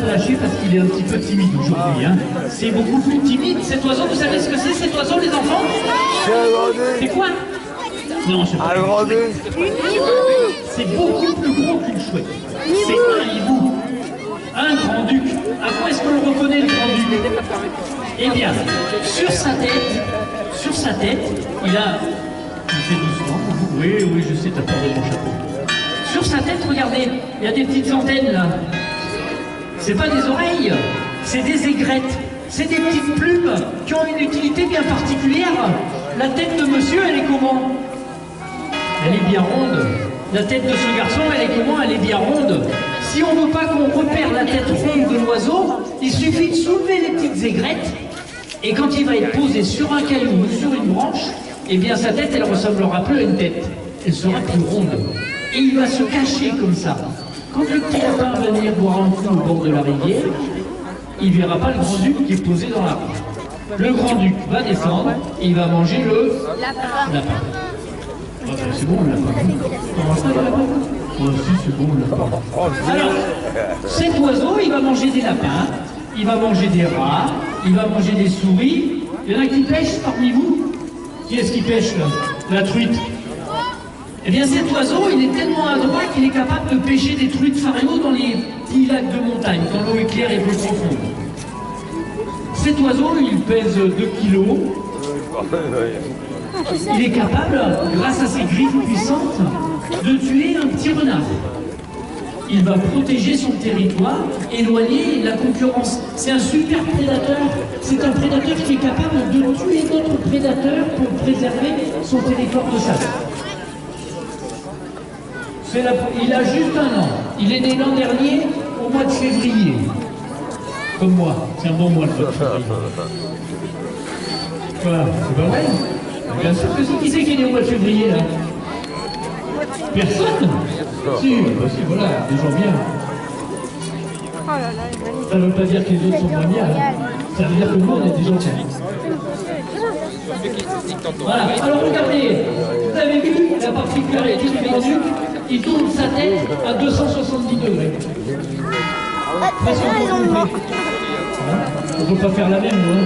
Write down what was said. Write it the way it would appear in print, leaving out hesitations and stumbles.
lâcher parce qu'il est un petit peu timide aujourd'hui. Hein. C'est beaucoup plus timide cet oiseau. Vous savez ce que c'est cet oiseau, les enfants? C'est quoi? Non, je sais pas. C'est beaucoup plus gros qu'une chouette. C'est un hibou. Un grand-duc. À quoi est-ce qu'on le reconnaît, le grand-duc? Eh bien, sur sa tête, il a... Il fait doucement. Oui, oui, je sais, t'as peur de mon chapeau. Sur sa tête, regardez, il y a des petites antennes là. C'est pas des oreilles, c'est des aigrettes. C'est des petites plumes qui ont une utilité bien particulière. La tête de monsieur, elle est comment? Elle est bien ronde. La tête de ce garçon, elle est comment? Elle est bien ronde. Si on ne veut pas qu'on repère la tête ronde de l'oiseau, il suffit de soulever les petites aigrettes. Et quand il va être posé sur un caillou ou sur une branche, eh bien sa tête, elle ressemblera plus à une tête. Elle sera plus ronde. Et il va se cacher comme ça. Quand le petit lapin va venir boire un coup au bord de la rivière, il ne verra pas le grand-duc qui est posé dans la rive. Le grand-duc va descendre et il va manger le lapin. Ah ben, c'est bon le lapin. On mange pas le lapin? Moi aussi c'est bon le lapin. Alors, cet oiseau, il va manger des lapins, il va manger des rats, il va manger des souris. Il y en a qui pêchent parmi vous? Qui est-ce qui pêche là? La truite. Eh bien cet oiseau, il est tellement adroit qu'il est capable de pêcher des truites fario dans les petits lacs de montagne, quand l'eau est claire et peu profonde. Cet oiseau, il pèse 2 kilos. Il est capable, grâce à ses griffes puissantes, de tuer un petit renard. Il va protéger son territoire, éloigner la concurrence. C'est un super prédateur. C'est un prédateur qui est capable de tuer d'autres prédateurs pour préserver son territoire de chasse. Il a juste 1 an. Il est né l'an dernier, au mois de février. Comme moi. C'est un bon mois, le mois de février. Voilà, c'est pas vrai? Bien sûr que si. Qui c'est qui est né au mois de février, là? Personne? Si, bah si, voilà, des gens bien. Ça ne veut pas dire que les autres sont moins bien. Hein. Ça veut dire que nous, on est des gens bien. Voilà, alors regardez, vous avez vu la particularité du grand-duc? Il tourne sa tête à 270 degrés. On ne peut pas faire la même, hein.